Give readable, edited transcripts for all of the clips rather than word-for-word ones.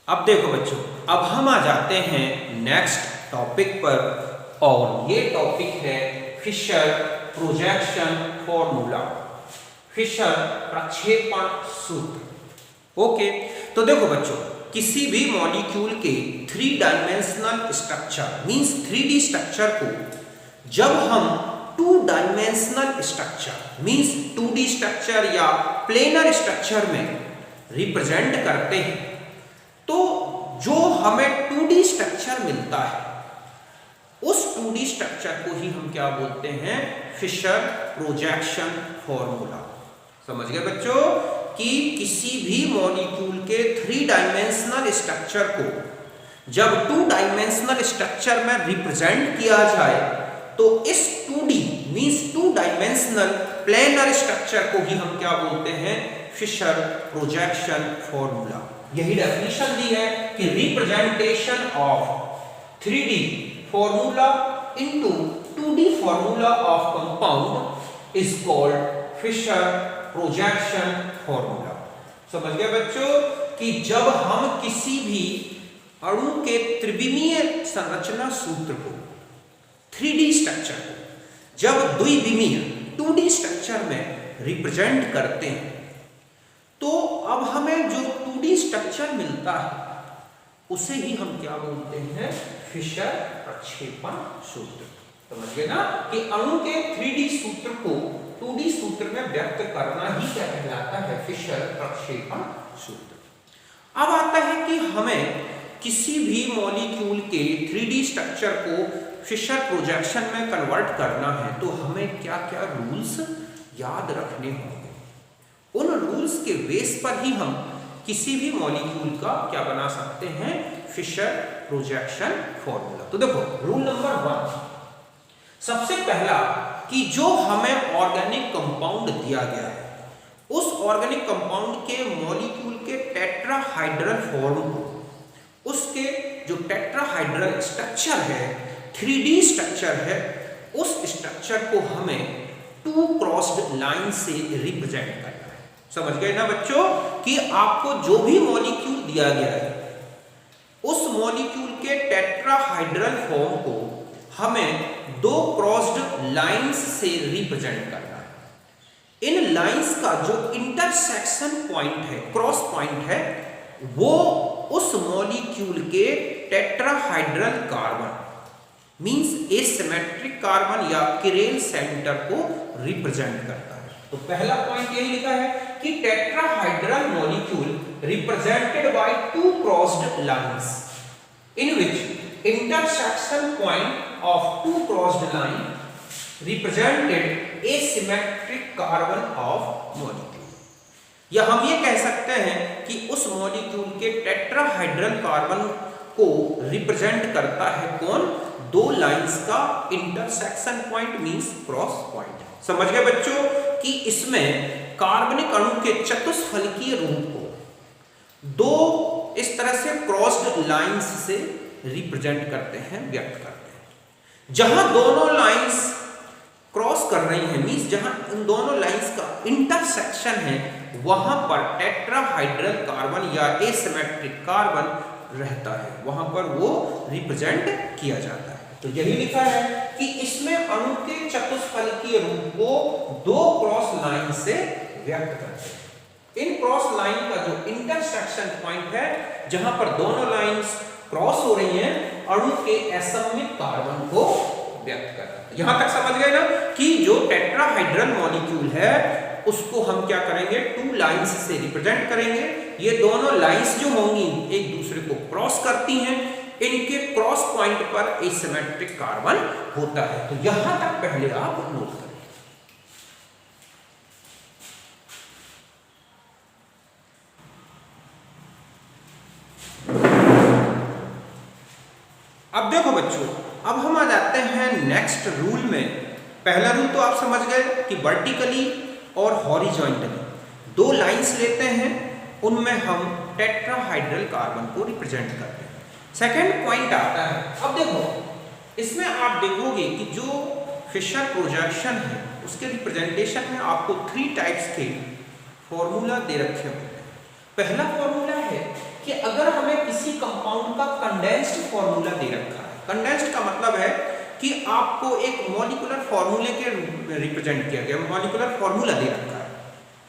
अब देखो बच्चों, अब हम आ जाते हैं नेक्स्ट टॉपिक पर और ये टॉपिक है फिशर प्रोजेक्शन फॉर्मूला, फिशर प्रक्षेपण सूत्र। ओके, तो देखो बच्चों, किसी भी मॉलिक्यूल के 3 dimensional structure means 3D structure को जब हम 2 dimensional structure means 2D structure या प्लेनर स्ट्रक्चर में रिप्रेजेंट करते हैं तो जो हमें 2D स्ट्रक्चर मिलता है उस 2D स्ट्रक्चर को ही हम क्या बोलते हैं, फिशर प्रोजेक्शन फॉर्मूला। समझ गए बच्चों कि किसी भी मॉलिक्यूल के 3 डायमेंशनल स्ट्रक्चर को जब 2 डायमेंशनल स्ट्रक्चर में रिप्रेजेंट किया जाए तो इस 2D means 2 dimensional planar structure को ही हम क्या बोलते हैं, फिशर प्रोजेक्शन फॉर्मूला। यही डेफिनेशन दी है कि representation of 3D formula into 2D formula of compound is called Fisher projection formula. समझ गए बच्चों कि जब हम किसी भी अणु के त्रिविमीय संरचना सूत्र को 3D स्ट्रक्चर को जब द्विविमीय 2D स्ट्रक्चर में रिप्रेजेंट करते हैं तो अब हमें जो 2D स्ट्रक्चर मिलता है उसे ही हम क्या बोलते हैं, फिशर प्रक्षेपण सूत्र। समझ गए ना कि अणु के 3D सूत्र को 2D सूत्र में व्यक्त करना ही क्या कहलाता है, फिशर प्रक्षेपण सूत्र। अब आता है कि हमें किसी भी मॉलिक्यूल के 3D स्ट्रक्चर को फिशर प्रोजेक्शन में कन्वर्ट करना है तो हमें क्या क्या रूल्स याद रखने होंगे। उन रूल्स के बेस पर ही हम किसी भी मॉलिक्यूल का क्या बना सकते हैं, फिशर प्रोजेक्शन फॉर्मूला। तो देखो रूल नंबर 1, सबसे पहला कि जो हमें ऑर्गेनिक कंपाउंड दिया गया है उस ऑर्गेनिक कंपाउंड के मॉलिक्यूल के टेट्राहाइड्रल फॉर्म को, उसके जो टेट्राहाइड्रल स्ट्रक्चर है 3D स्ट्रक्चर है, उस स्ट्रक्चर को हमें 2 क्रॉस्ड लाइन से रिप्रेजेंट करना है। समझ गए ना बच्चों कि आपको जो भी मॉलिक्यूल दिया गया है उस मॉलिक्यूल के टेट्राहाइड्रल फॉर्म को हमें 2 क्रॉस्ड लाइंस से रिप्रेजेंट करना है। इन लाइंस का जो इंटरसेक्शन पॉइंट है, क्रॉस पॉइंट है, वो उस मॉलिक्यूल के tetrahedral carbon means asymmetric carbon या किरेल सेंटर को रिप्रेजेंट करता है। तो पहला पॉइंट यही लिखा है कि tetrahedral molecule represented by 2 crossed lines in which intersection point of 2 crossed line represented asymmetric carbon of molecule. या हम ये कह सकते हैं कि उस मॉलिक्यूल के टेट्राहाइड्रल कार्बन को रिप्रेजेंट करता है कौन, 2 लाइंस का intersection point means cross point. समझ गए बच्चों कि इसमें कार्बनिक अणु के चतुष्फलकीय रूप को 2 इस तरह से क्रॉस्ड लाइंस से रिप्रेजेंट करते हैं, व्यक्त करते हैं। जहां दोनों लाइंस क्रॉस कर रही हैं मींस जहां इन दोनों लाइंस का इंटरसेक्शन है वहां पर टेट्राहाइड्रल कार्बन या एसिमेट्रिक कार्बन रहता है, वहां पर वो रिप्रेजेंट किया जाता है। तो यही लिखा है कि इसमें अणु के चतुष्फलकीय रूप को 2 क्रॉस लाइन से व्यक्त करते हैं। इन क्रॉस लाइन का जो इंटरसेक्शन पॉइंट है जहां पर दोनों लाइंस क्रॉस हो रही हैं, अणु के असममित कार्बन को व्यक्त करता है। यहां तक समझ गए ना कि जो टेट्राहाइड्रल मॉलिक्यूल है उसको हम क्या करेंगे, 2 लाइंस से रिप्रेजेंट करेंगे। ये दोनों लाइंस जो होंगी एक दूसरे को क्रॉस करती हैं, इनके क्रॉस पॉइंट पर एसिमेट्रिक कार्बन होता है। तो यहां तक पहले आप नोट करें। अब देखो बच्चों, अब हम आ जाते हैं नेक्स्ट रूल में। पहला रूल तो आप समझ गए कि वर्टिकली और हॉरिजॉन्टली 2 लाइंस लेते हैं, उनमें हम टेट्राहाइड्रल कार्बन को रिप्रेजेंट करते हैं। सेकेंड पॉइंट आता है, अब देखो इसमें आप देखोगे कि जो फिशर प्रोजेक्शन है उसके रिप्रेजेंटेशन में आपको 3 टाइप्स के फॉर्मूला दे रखे होते हैं। पहला फॉर्मूला है कि अगर हमें किसी कंपाउंड का कंडेंस्ड फॉर्मूला दे रखा है, कंडेंस्ड का मतलब है कि आपको एक मॉलिक्यूलर फॉर्मूले के रिप्रेजेंट किया गया, मॉलिक्यूलर फॉर्मूला दे रखा है,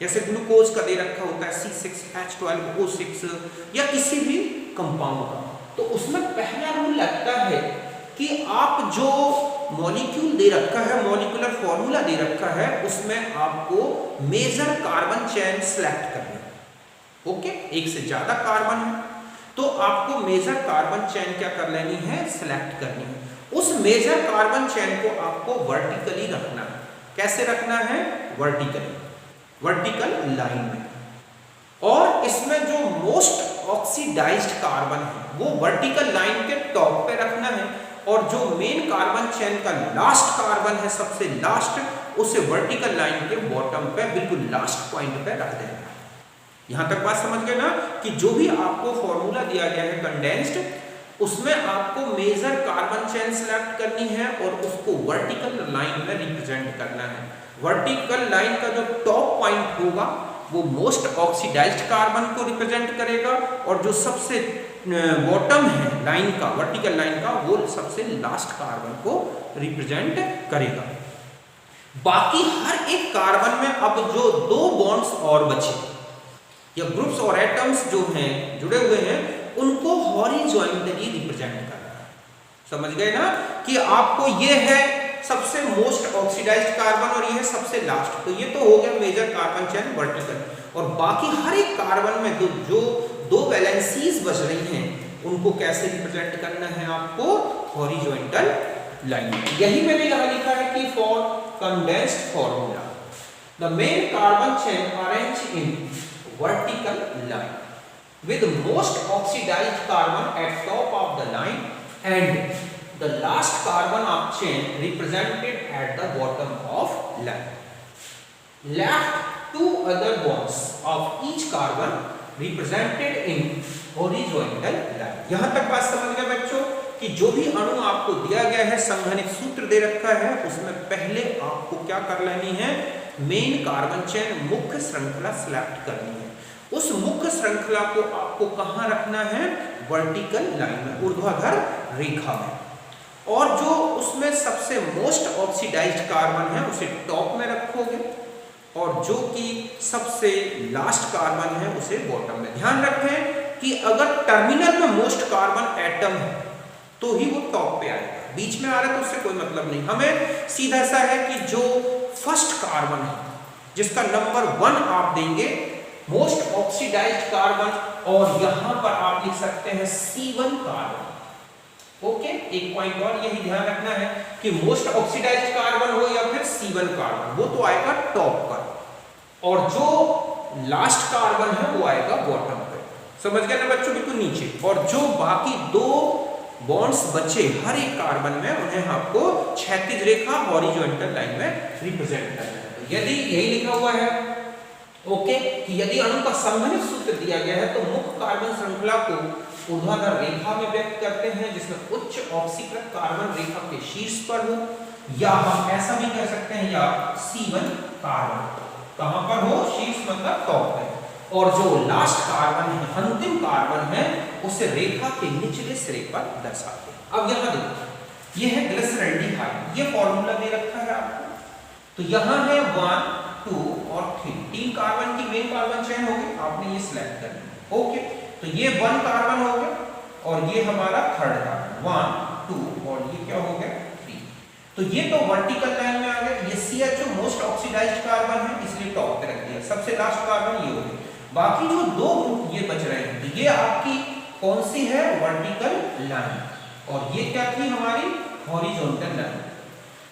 जैसे ग्लूकोज का दे रखा होता है C6H12O6 या किसी भी कंपाउंड का, तो उसमें पहला रूल लगता है कि आप जो मॉलिक्यूल दे रखा है, मॉलिक्यूलर फॉर्मूला दे रखा है, उसमें आपको मेजर कार्बन चेन सेलेक्ट करनी है। ओके, एक से ज्यादा कार्बन है तो आपको मेजर कार्बन चेन क्या कर लेनी है, सिलेक्ट करनी है। उस मेजर कार्बन चेन को आपको वर्टिकली रखना है। कैसे रखना है, वर्टिकली, वर्टिकल लाइन में। और इसमें जो मोस्ट ऑक्सीडाइज्ड कार्बन है वो वर्टिकल लाइन के टॉप पे रखना है, और जो मेन कार्बन चेन का लास्ट कार्बन है, सबसे लास्ट, उसे वर्टिकल लाइन के बॉटम पे बिल्कुल लास्ट पॉइंट पे रख देना है। यहां तक बात समझ गए ना, कि जो भी आपको फॉर्मूला दिया गया है कंडेंस्ड, उसमें आपको मेजर कार्बन चेन सेलेक्ट करनी है और उसको वर्टिकल लाइन में रिप्रेजेंट करना है। वर्टिकल लाइन का जो टॉप पॉइंट होगा वो मोस्ट ऑक्सीडाइज्ड कार्बन को रिप्रेजेंट करेगा, और जो सबसे बॉटम है लाइन का, वर्टिकल लाइन का, वो सबसे लास्ट कार्बन को रिप्रेजेंट करेगा। बाकी हर एक कार्बन में अब जो दो बॉन्ड्स और बचे या ग्रुप्स और एटम्स जो हैं जुड़े हुए हैं, उनको हॉरिजॉन्टली रिप्रेजेंट करना है। समझ गए ना, कि आपको ये है सबसे मोस्ट ऑक्सीडाइज्ड कार्बन और ये है सबसे लास्ट, तो ये तो हो गया मेजर कार्बन चेन वर्टिकल, और बाकी हर एक कार्बन में जो दो वैलेंसीज बच रही हैं उनको कैसे रिप्रेजेंट करना है आपको, हॉरिजॉन्टल लाइन में। यही मैंने यहां लिखा है कि for condensed formula the main carbon chain arrange in vertical line with most oxidized carbon at top of the line and the last carbon of chain represented at the bottom of line. Left two other bonds of each carbon represented in horizontal line. यहां तक बात समझ गए बच्चों कि जो भी अणु आपको दिया गया है, संघनित सूत्र दे रखा है, उसमें पहले आपको क्या कर लेनी है, मेन कार्बन चेन मुख्य श्रृंखला सिलेक्ट करनी है। उस मुख्य श्रृंखला को आपको कहां रखना है, वर्टिकल लाइन में, ऊर्ध्वाधर रेखा में, और जो उसमें सबसे मोस्ट ऑक्सीडाइज्ड कार्बन है उसे टॉप में रखोगे, और जो कि सबसे लास्ट कार्बन है उसे बॉटम में। ध्यान रखें कि अगर टर्मिनल में मोस्ट कार्बन एटम है तो ही वो टॉप पे आएगा, बीच में आ रहा है तो उससे कोई मतलब नहीं। हमें सीधा सा है कि जो फर्स्ट कार्बन है जिसका नंबर 1 आप देंगे, मोस्ट ऑक्सीडाइज्ड कार्बन, और यहां पर आप लिख सकते हैं C1 कार्बन। ओके, एक पॉइंट और यही ध्यान रखना है कि मोस्ट ऑक्सीडाइज्ड कार्बन हो या फिर C1 कार्बन, वो तो आएगा टॉप पर, और जो लास्ट कार्बन है वो आएगा बॉटम पे। समझ गए ना बच्चों, बिल्कुल नीचे। और जो बाकी दो बॉन्ड्स बचे हर एक कार्बन में, उन्हें आपको क्षैतिज रेखा हॉरिजॉन्टल लाइन में रिप्रेजेंट करना है। यदि यही लिखा हुआ है ओके, कि यदि अणु का संघनित सूत्र दिया गया है तो मुख्य कार्बन श्रृंखला को ऊर्ध्वाधर रेखा में व्यक्त करते हैं, जिसमें उच्च ऑक्सीकृत कार्बन रेखा के शीर्ष पर हो, या हम ऐसा भी कह सकते हैं, या C1 कार्बन कहां पर हो, शीर्ष मतलब टॉप पे, और जो लास्ट कार्बन है, अंतिम कार्बन है, उसे रेखा के निचले सिरे पर दर्शाते हैं। अब यहां देखो, ये है ग्लिसरॉल्डिहाइड, ये फॉर्मूला दे रखा है आपको, तो यहां है 1 2 और 3, 3 कार्बन की मेन कार्बन चेन होगी, आपने ये सिलेक्ट करना है। ओके, तो ये 1 कार्बन हो गया, और ये हमारा थर्ड कार्बन 1 2, और ये क्या हो गया 3। तो ये तो वर्टिकल लाइन में आ गया। ये CHO मोस्ट ऑक्सीडाइज्ड कार्बन है, इसलिए टॉप पे रख दिया। सबसे लास्ट कार्बन ये हो गया। बाकी जो दो ग्रुप ये बच रहे हैं, तो ये आपकी कौन सी है, वर्टिकल लाइन, और ये क्या थी हमारी, हॉरिजॉन्टल लाइन।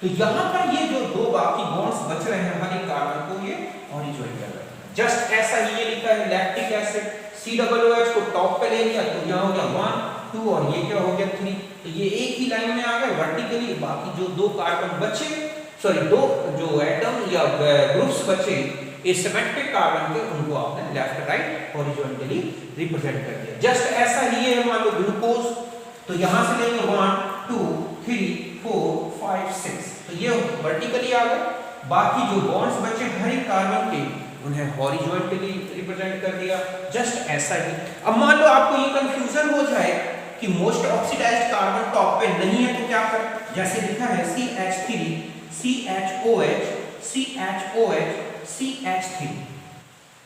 तो यहां पर ये जो दो बाकी बॉन्ड्स बच रहे हैं हर एक कार्बन को, ये हॉरिजॉन्टल लाइन। जस्ट ऐसा ही ये लिखा है, लैक्टिक एसिड COOH को टॉप पे ले लिया, तो यहां हो गया 1 2, और ये क्या हो गया 3। तो ये एक ही लाइन में आ गए वर्टिकली। बाकी जो दो कार्बन बचे, सॉरी दो जो एटम या ग्रुप्स बचे एसिमेट्रिक कार्बन के, उनको आपने लेफ्ट राइट हॉरिजॉन्टली रिप्रेजेंट कर दिया। जस्ट ऐसा ही है मान लो ग्लूकोज, तो यहां से लेंगे 1 2 3 4 5 6, तो ये वर्टिकली आ गए। बाकी जो बॉन्ड्स बचे हर एक कार्बन के, उन्हें हॉरिजॉन्टली रिप्रेजेंट कर दिया, जस्ट ऐसा ही। अब मान लो आपको ये कंफ्यूजन हो जाए कि मोस्ट ऑक्सीडाइज्ड कार्बन टॉप पे नहीं है तो क्या कर, जैसे लिखा है CH3 CHOH CHOH CH3,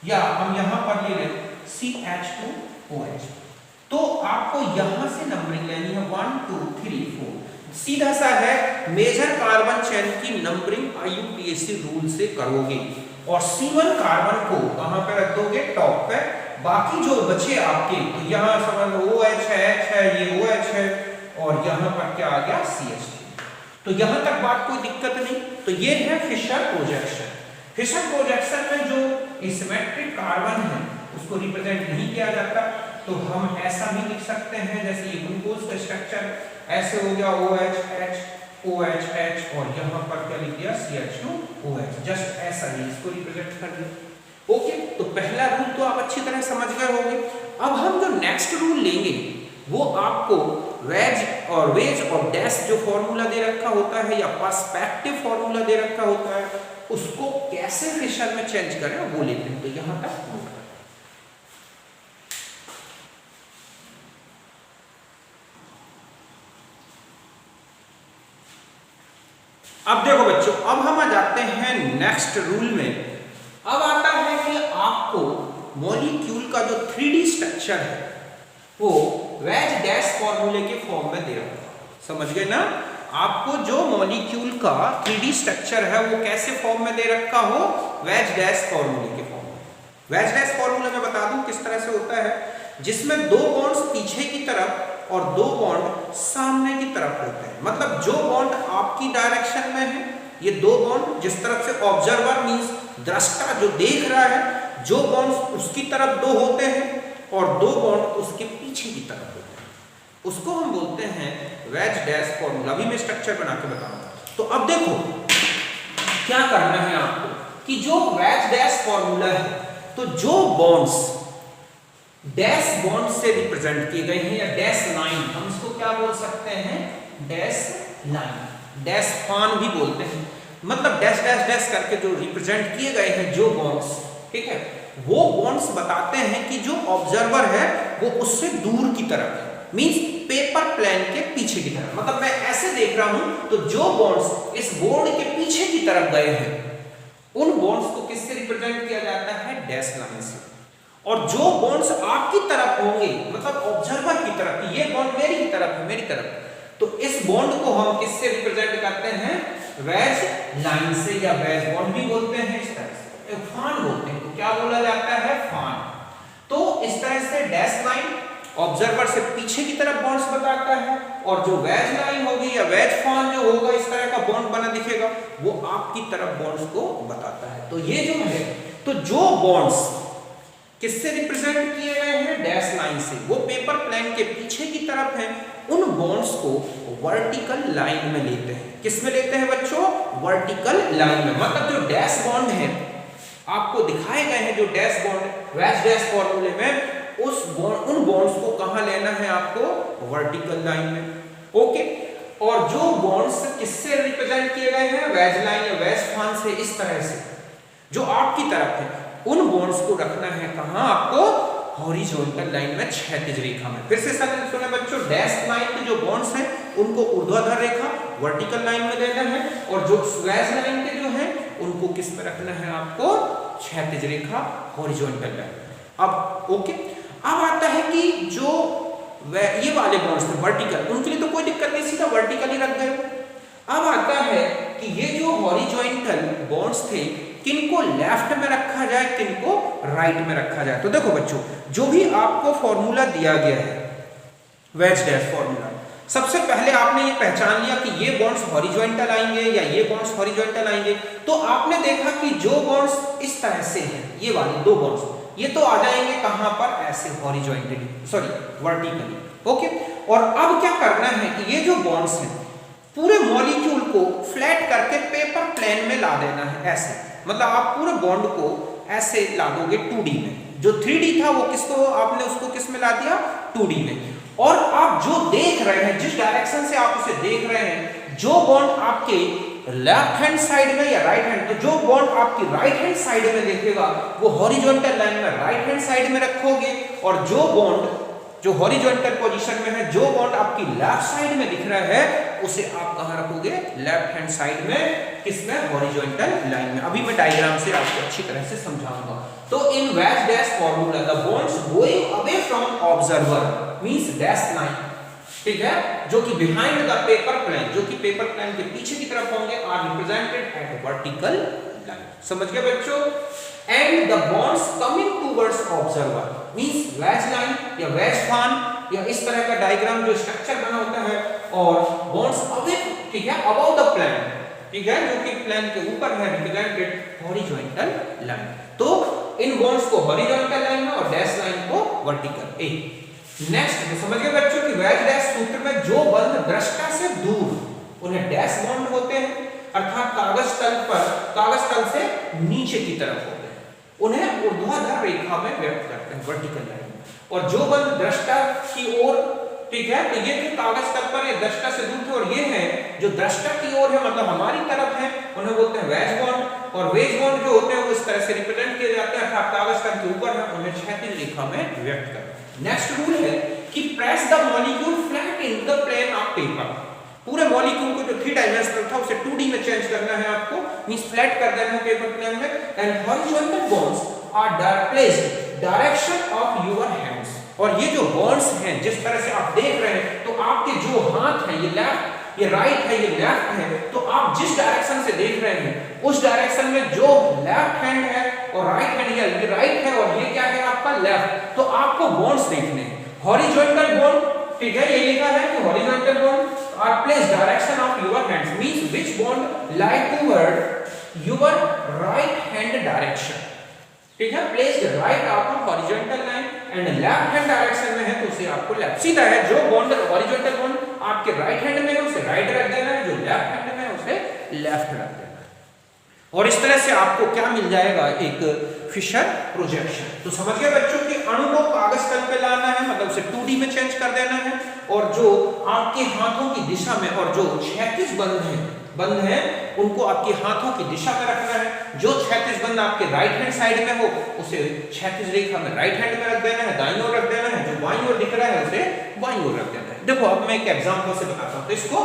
या हम यहां पर ले लें CH2OH, तो आपको यहां से नंबरिंग लेनी है 1 2 3 4, सीधा सा है मेजर कार्बन चेन की नंबरिंग IUPAC रूल से करोगे और C1 कार्बन को कहां पे रख दोगे, टॉप पे, बाकी जो बचे आपके तो यहां समझ लो OH है, H है, ये OH है और यहां पर क्या आ गया CH3, तो यहां तक बात कोई दिक्कत नहीं। तो ये है फिशर प्रोजेक्शन। फिशर प्रोजेक्शन में जो एसिमेट्रिक कार्बन है उसको रिप्रेजेंट नहीं किया जाता, तो हम ऐसा भी लिख सकते हैं जैसे ये ग्लूकोज का स्ट्रक्चर ऐसे हो गया OH H OH H और यहाँ पर क्या लिख दिया CH2OH, जस्ट ऐसा ही इसको रिप्रेजेंट कर दिया। ओके, तो पहला रूल तो आप अच्छी तरह समझ गए होंगे। अब हम जो नेक्स्ट रूल लेंगे वो आपको वेज और डैश जो फॉर्मूला दे रखा होता है या पर्सपेक्टिव फॉर्मूला दे रखा होता है उसको कैसे फिशर में चेंज करें वो लेते हैं। तो यहां तक नोट करें। अब देखो बच्चों, अब हम आ जाते हैं नेक्स्ट रूल में। अब आता है कि आपको मॉलिक्यूल का जो 3D स्ट्रक्चर है वो वेज डैश फॉर्मूले के फॉर्म में दे रखा है, समझ गए ना। आपको जो मॉलिक्यूल का 3D स्ट्रक्चर है वो कैसे फॉर्म में दे रखा हो, वेज डैश फॉर्मूले के फॉर्म में। वेज डैश फॉर्मूला में बता दूं किस तरह से होता है, जिसमें 2 बॉन्ड्स पीछे की तरफ और 2 बॉन्ड सामने की तरफ होते हैं। मतलब जो बॉन्ड आपकी डायरेक्शन में है, ये 2 बॉन्ड जिस तरफ से ऑब्जर्वर मींस दृष्टा जो देख रहा है, जो बॉन्ड उसकी तरफ 2 होते हैं और 2 बॉन्ड उसके पीछे की तरफ होते हैं, उसको हम बोलते हैं वेज डैश फॉर्मूला। अभी मैं स्ट्रक्चर बना के बताऊंगा। तो अब देखो क्या करना है आपको कि जो वेज डैश फॉर्मूला है, तो जो बॉन्ड्स डैश बॉन्ड से रिप्रेजेंट किए गए हैं या डैश लाइन, हम इसको क्या बोल सकते हैं, डैश लाइन, डैश फान भी बोलते हैं। मतलब डैश डैश डैश करके जो रिप्रेजेंट किए गए हैं जो बॉन्ड्स, ठीक है, वो बॉन्ड्स बताते हैं कि जो ऑब्जर्वर है वो उससे दूर की तरफ है, मींस पेपर प्लेन के पीछे की तरफ। मतलब मैं ऐसे देख रहा हूं तो जो बॉन्ड्स इस बोर्ड के पीछे की तरफ गए हैं उन बॉन्ड्स को किससे रिप्रेजेंट किया जाता है, डैश लाइन से। और जो बॉन्ड्स आपकी तरफ होंगे, मतलब ऑब्जर्वर की तरफ, ये बॉन्ड मेरी की तरफ है, मेरी तरफ, तो इस बॉन्ड को हम किससे रिप्रेजेंट करते हैं, वेज लाइन से, या वेज बॉन्ड भी बोलते हैं, इस तरह से फान बोलते हैं। तो क्या बोला जाता है, फान। तो इस तरह से डैश लाइन ऑब्जर्वर से पीछे की तरफ बॉन्ड्स बताता है, और जो वेज लाइन होगी या वेज फान जो होगा, इस तरह का बॉन्ड बना दिखेगा, वो आपकी तरफ बॉन्ड्स को बताता है। तो ये जो है, तो जो बॉन्ड्स किससे रिप्रेजेंट किए गए हैं, डैश लाइन से, वो पेपर प्लेन के पीछे की तरफ हैं, उन बॉन्ड्स को वर्टिकल लाइन में लेते हैं। किस में लेते हैं बच्चों, वर्टिकल लाइन में। मतलब जो डैश बॉन्ड है आपको दिखाए गए हैं, जो डैश बॉन्ड वेज डैश फॉर्मूले में, उस बॉन्ड, उन बॉन्ड्स को कहां लेना है आपको, वर्टिकल लाइन में। ओके, और जो बॉन्ड्स किससे रिप्रेजेंट किए गए हैं, वेज लाइन या वेज फान से, इस तरह से जो आपकी तरफ है, उन बॉन्ड्स को रखना है कहां, आपको हॉरिजॉन्टल लाइन में, क्षैतिज रेखा में। फिर से सुने बच्चों, डैश लाइन के जो बॉन्ड्स हैं उनको ऊर्ध्वाधर रेखा वर्टिकल लाइन में लेना है, और जो वेज लाइन के जो हैं उनको किस में रखना है आपको, क्षैतिज रेखा हॉरिजॉन्टल लाइन। अब ओके, अब आता है कि जो ये वाले बॉन्ड्स थे वर्टिकल, उनके लिए तो कोई दिक्कत नहीं, सीधा वर्टिकल ही रख गए। अब आता है कि ये जो हॉरिजॉन्टल बॉन्ड्स थे, किनको लेफ्ट में रखा जाए, किनको राइट में रखा जाए। तो देखो बच्चों, जो भी आपको फॉर्मूला दिया गया है वेज डैश फॉर्मूला, सबसे पहले आपने ये पहचान लिया कि ये बॉन्ड्स हॉरिजॉन्टल आएंगे या ये बॉन्ड्स हॉरिजॉन्टल आएंगे। तो आपने देखा कि जो बॉन्ड्स इस तरह से हैं, ये वाले 2 बॉन्ड्स, ये तो आ जाएंगे कहां पर, ऐसे हॉरिजॉन्टली, सॉरी वर्टिकली। ओके, और अब क्या करना है कि ये जो बॉन्ड्स हैं पूरे मॉलिक्यूल को फ्लैट करके पेपर प्लेन में ला देना है, ऐसे। मतलब आप पूरे बॉन्ड को ऐसे ला दोगे 2D में, जो 3D था वो किसको, आपने उसको किस में ला दिया, 2D में। और आप जो देख रहे हैं, जिस डायरेक्शन से आप उसे देख रहे हैं, जो बॉन्ड आपके लेफ्ट हैंड साइड में या राइट हैंड, तो जो बॉन्ड आपकी राइट हैंड साइड में दिखेगा वो हॉरिजॉन्टल लाइन में राइट हैंड साइड में रखोगे, और जो बॉन्ड जो हॉरिजॉन्टल पोजीशन में है, जो बॉन्ड आपकी लेफ्ट साइड में दिख रहा है, उसे आप कहां रखोगे? लेफ्ट हैंड साइड में, किसमें? हॉरिजॉन्टल लाइन में। अभी मैं डायग्राम से आपको अच्छी तरह से समझाऊंगा। तो in wedge dash formula the bonds going away from observer means dash line, ठीक है, जो कि बिहाइंड द पेपर प्लेन, जो कि पेपर प्लेन के पीछे की तरफ होंगे, are represented at vertical line. समझ गए बच्चों? And the bonds coming towards observer means wedge line या वेज फान या इस तरह का डायग्राम जो स्ट्रक्चर बना होता है, और बॉन्ड्स अवे, ठीक है, अबव द प्लेन, ठीक है, जो कि प्लेन के ऊपर है, रिप्रेजेंटेड हॉरिजॉन्टल लाइन। तो इन बॉन्ड्स को हॉरिजॉन्टल लाइन में और डैश लाइन को वर्टिकल। नेक्स्ट समझ गए बच्चों कि वेज डैश सूत्र में जो बंध दृष्टा से दूर उन्हें डैश बॉन्ड होते हैं, अर्थात कागज तल से नीचे की तरफ होते हैं, उन्हें ऊर्ध्वाधर रेखा में व्यक्त करते हैं, वर्टिकल लाइन में। और जो बंध दृष्टा की ओर, ठीक है, तो ये कि कागज तल पर ये दृष्टा से दूर थे, और ये है जो दृष्टा की ओर है, मतलब हमारी तरफ है, उन्हें बोलते हैं वेज बॉन्ड। और वेज बॉन्ड जो होते हैं वो इस तरह से रिप्रेजेंट किए जाते हैं, अर्थात कागज तल के ऊपर है, उन्हें क्षैतिज रेखा में व्यक्त करते हैं। नेक्स्ट रूल है कि press the molecule flat in the plane of paper. पूरे मॉलिक्यूल को जो 3 डायमेंशनल था उसे 2D में चेंज करना है आपको, मींस फ्लैट कर देना है पेपर प्लेन में। And horizontal bonds are placed direction of your hands. और ये जो बॉन्ड्स हैं, जिस तरह से आप देख रहे हैं, तो आपके जो हाथ हैं, ये लेफ्ट, ये राइट है, ये लेफ्ट है, तो आप जिस डायरेक्शन से देख रहे हैं उस डायरेक्शन में जो लेफ्ट हैंड है और राइट हैंड, ये राइट है और ये क्या है आपका लेफ्ट, तो आपको बॉन्ड्स देखने हैं। हॉरिजॉन्टल बॉन्ड, ठीक है, ये लिखा है कि horizontal bond are placed direction of your hands means which bond lie toward your right hand direction, ठीक है, placed right upon horizontal line and left hand direction में है तो उसे आपको लेफ्ट, सीधा है, जो बॉन्ड हॉरिजॉन्टल बॉन्ड आपके राइट हैंड में है उसे राइट रख देना है, जो लेफ्ट हैंड में है उसे लेफ्ट रख देना है। और इस तरह से आपको क्या मिल जाएगा? एक फिशर प्रोजेक्शन। तो समझ गए बच्चों कि अणु को कागज तल पे लाना है, मतलब उसे 2D में चेंज कर देना है, और जो आपके हाथों की दिशा में, और जो क्षैतिज बंध है उनको आपके हाथों की दिशा में रखना है। जो क्षैतिज बंध आपके राइट हैंड साइड में हो उसे क्षैतिज रेखा में राइट हैंड में रख देना है, दाईं ओर रख देना है। जो बाईं ओर दिख रहा है उसे बाईं ओर रख देना है। देखो अब मैं एक एग्जांपल से बताता हूं तो इसको,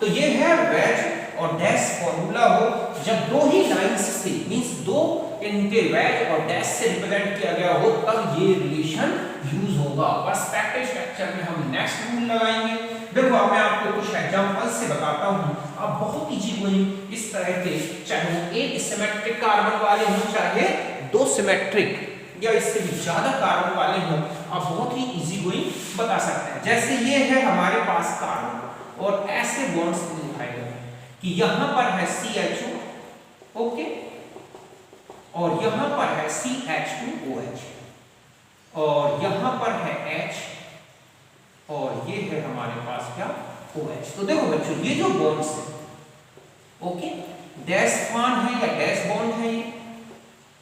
तो ये है वेज और डैश फॉर्मूला हो, जब दो ही लाइंस से मींस दो इनके वेज और डैश से रिप्रेजेंट किया गया हो तब ये रिलेशन यूज होगा। पर्सपेक्टिव स्ट्रक्चर में हम नेक्स्ट रूल लगाएंगे। देखो अब मैं आपको कुछ एग्जांपल से बताता हूं, आप बहुत इजी गोइंग इस तरह के, चाहे वो एक सिमेट्रिक कार्बन वाले हों चाहे दो सिमेट्रिक या इससे भी ज्यादा कार्बन वाले हों, आप बहुत ही इजी गोइंग बता सकते हैं। जैसे ये है हमारे पास कार्बन और ऐसे बॉन्ड्स दिखाए गए कि यहां पर है CHO, ओके, और यहां पर है CH2OH, और यहां पर है H, और ये है हमारे पास क्या OH। तो देखो बच्चों ये जो बॉन्ड्स है, ओके, डैश बॉन्ड है या डैश बॉन्ड है ये,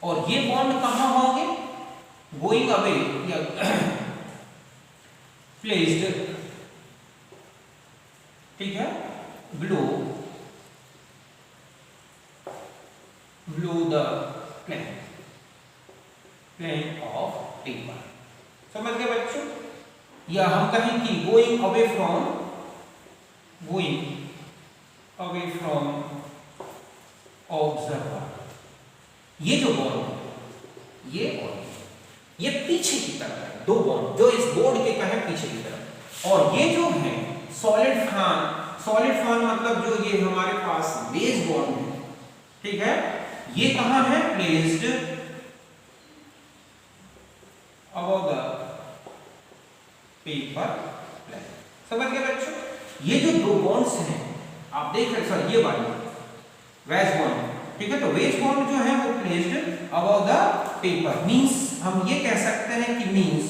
और ये बॉन्ड कहां होंगे? गोइंग अवे या प्लेस्ड, ठीक है, below the plane of paper। समझ गए बच्चों? या हम कहें कि गोइंग अवे फ्रॉम ऑब्जर्वर। ये जो बॉन्ड है ये और ये पीछे की तरफ है, दो बॉन्ड जो इस बोर्ड के कहें पीछे की तरफ, और ये जो है सॉलिड फान मतलब जो ये हमारे पास बेस बॉन्ड है, ठीक है, ये कहां है? Placed above the paper plane. समझ गए बच्चों? ये जो दो बॉन्ड्स हैं आप देख रहे, सर ये वाली वेज बॉन्ड, ठीक है, तो वेज बॉन्ड जो है वो placed above the paper means हम ये कह सकते हैं कि मींस,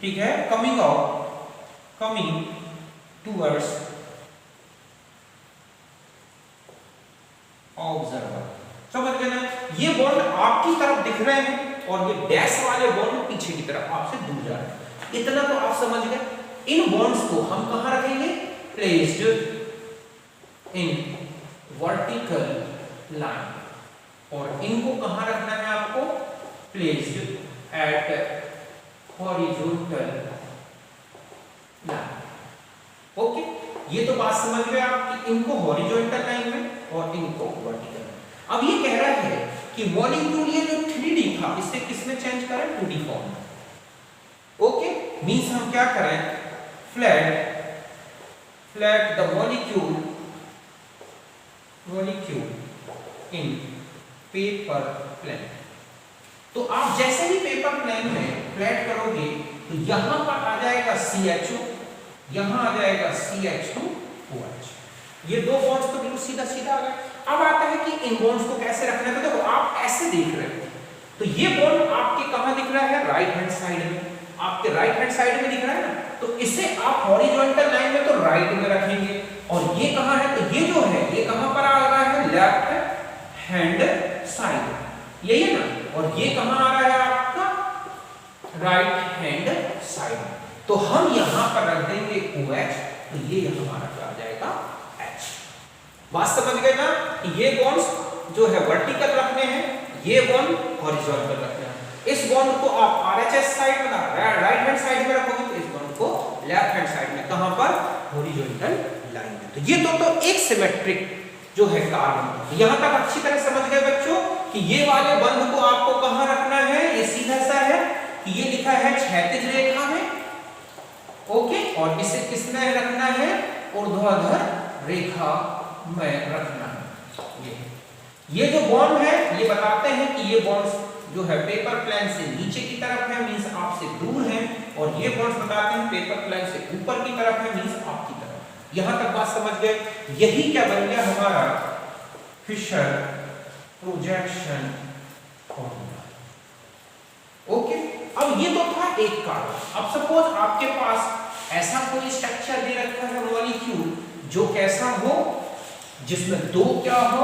ठीक है, कमिंग टुवर्ड्स ऑब्जर्वर। समझ गए ना? ये बॉन्ड आपकी तरफ दिख रहे हैं और ये डैश वाले बॉन्ड पीछे की तरफ आपसे दूर जा रहे हैं। इतना तो आप समझ गए। इन बॉन्ड्स को हम कहां रखेंगे? प्लेस्ड इन वर्टिकल लाइन, और इनको कहां रखना है आपको, placed at horizontal line. Okay, ये तो बात समझ गए आप कि इनको हॉरिजॉन्टल लाइन में और इनको वर्टिकल में। अब ये कह रहा है कि मॉलिक्यूल ये जो 3D था इसे किसमें चेंज करें, 2D फॉर्म में। ओके, मींस हम क्या करें, flat the molecule in paper plane. तो आप जैसे ही पेपर प्लेन में फ्लैट करोगे तो यहां पर आ जाएगा CHO, यहां आ जाएगा CH2OH। ये दो बॉन्ड्स तो बिल्कुल सीधा सीधा आ गए। अब आता है कि इन बॉन्ड्स को कैसे रखना है। तो देखो आप ऐसे देख रहे हो, तो ये बॉन्ड आपके कहां दिख रहा है, राइट हैंड साइड में, आपके राइट हैंड साइड में दिख रहा है ना, तो इसे आप हॉरिजॉन्टल लाइन में तो राइट में रखेंगे, और ये कहां है, तो ये जो है ये कहां पर आ रहा है, लेफ्ट हैंड साइड, यही है ना, और ये कहां आ रहा है आपका, राइट हैंड साइड। तो हम यहां पर रख देंगे OH, तो ये हमारा क्या आ जाएगा, H। बात समझ गए ना, ये बॉन्ड्स जो है वर्टिकल रखने हैं, ये बॉन्ड हॉरिजॉन्टल रखने हैं। इस बॉन्ड को आप RHS साइड में, राइट हैंड साइड में रखोगे, तो इस बॉन्ड को लेफ्ट हैंड साइड में, कहां पर, हॉरिजॉन्टल लाइन में। तो ये तो एक सिमेट्रिक जो है कार्बन। यहां तक अच्छी तरह समझ गए बच्चों कि ये वाले बंध को आपको कहां रखना है, ये सीधा सा है कि ये लिखा है क्षैतिज रेखा में, ओके, और इसे किसमें रखना है, ऊर्ध्वाधर रेखा में रखना है। ये जो बॉन्ड है ये बताते हैं कि ये बॉन्ड्स जो है पेपर प्लेन से नीचे की तरफ है, मींस आपसे दूर है, और ये बॉन्ड्स बताते हैं पेपर प्लेन से ऊपर की तरफ है, मींस आपकी तरफ। यहां तक बात समझ गए। यही क्या बन गया हमारा फिशर प्रोजेक्शन फॉर्मूला। ओके, अब ये तो था एक कार्बन। अब सपोज आपके पास ऐसा कोई स्ट्रक्चर दे रखा है मॉलिक्यूल जो कैसा हो, जिसमें दो क्या हो,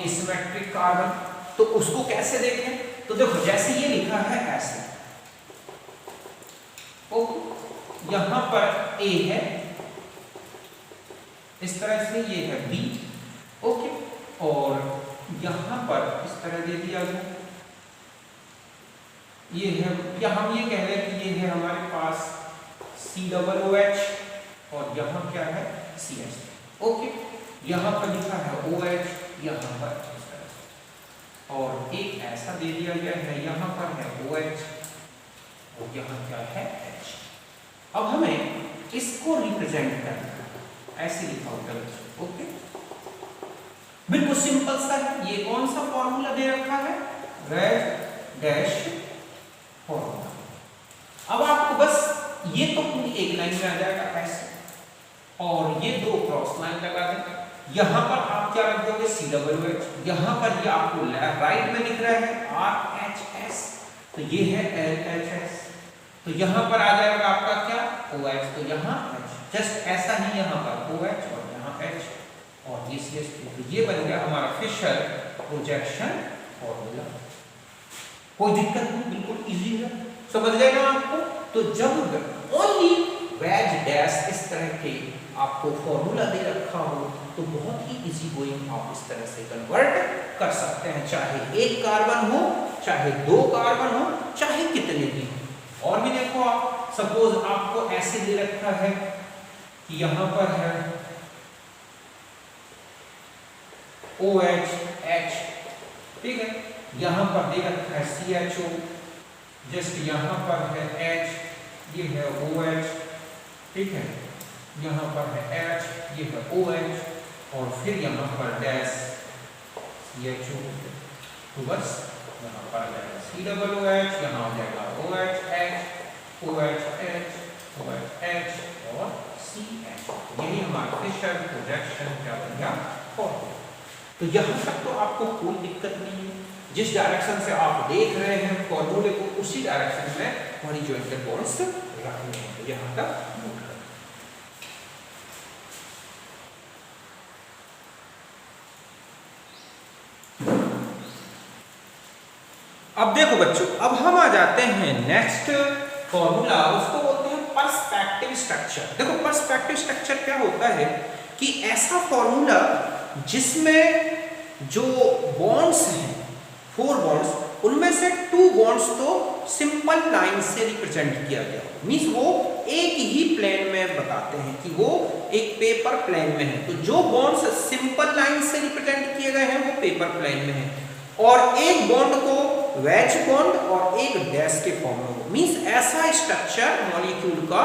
एसिमेट्रिक कार्बन, तो उसको कैसे देखें। तो देखो जैसे ये लिखा है ऐसे, ओके, यहां पर A है, इस तरह से ये है B, ओके, और यहां पर इस तरह दे दिया गया, ये है, या हम ये कह रहे हैं कि ये है हमारे पास COOH, और यहां क्या है, CH, ओके, यहां पर लिखा है OH, यहां पर इस तरह से, और एक ऐसा दे दिया गया है, यहां पर है OH और यहां क्या है H। अब हमें इसको रिप्रेजेंट करना है, ऐसे लिखा होता है, ओके, बिल्कुल सिंपल सा है। ये कौन सा फॉर्मूला दे रखा है, रेड डैश फॉर्मूला। अब आपको बस ये तो पूरी एक लाइन में आ जाएगा ऐसे, और ये दो क्रॉस लाइन लगा देंगे। यहां पर आप क्या रख दोगे, COOH, यहां पर ये आपको राइट में दिख रहा है RHS, तो ये है LHS, तो यहां पर आ जाएगा आपका क्या, OH, तो यहां H, जस्ट ऐसा ही यहां पर OH और यहां H और ये CH2। तो ये बन गया हमारा फिशर प्रोजेक्शन फॉर्मूला। कोई दिक्कत नहीं, बिल्कुल इजी है, समझ गए ना आपको। तो जब ओनली वेज डैश इस तरह के आपको फॉर्मूला दे रखा हो तो बहुत ही इजी गोइंग आप इस तरह से कन्वर्ट कर सकते हैं, चाहे एक कार्बन हो, चाहे दो कार्बन हो, चाहे कितने भी हो। और भी देखो आप, सपोज आपको ऐसे दे रखा है कि यहां पर है OH H, ठीक है, यहां पर दे रखा है CHO, जस्ट यहां पर है H, ये है OH, ठीक है, यहां पर है H, ये है OH, और फिर यहां पर डैश CHO, तो बस यहां पर आ जाएगा COOH, यहां आ जाएगा OH H, OH H, OH H और CH। यही हमारा फिशर प्रोजेक्शन क्या बन गया, फॉर्मूला। तो यहां तक तो आपको कोई दिक्कत नहीं है, जिस डायरेक्शन से आप देख रहे हैं फॉर्मूले को उसी डायरेक्शन में हॉरिजॉन्टल बॉन्ड्स रखने हैं। तो यहां तक नोट करें। अब देखो बच्चों, अब हम आ जाते हैं नेक्स्ट फॉर्मूला, उसको बोलते हैं पर्सपेक्टिव स्ट्रक्चर। देखो पर्सपेक्टिव स्ट्रक्चर क्या होता है कि ऐसा फॉर्मूला जिसमें जो बॉन्ड्स हैं 4 बॉन्ड्स, उनमें से 2 बॉन्ड्स तो सिंपल लाइन से रिप्रेजेंट किया गया, मींस वो एक ही प्लेन में बताते हैं कि वो एक पेपर प्लेन में है। तो जो बॉन्ड्स सिंपल लाइन से रिप्रेजेंट किए गए हैं वो पेपर प्लेन में है, और एक बॉन्ड को वेज बॉन्ड और एक डैश के फॉर्म में हो, मींस ऐसा स्ट्रक्चर मॉलिक्यूल का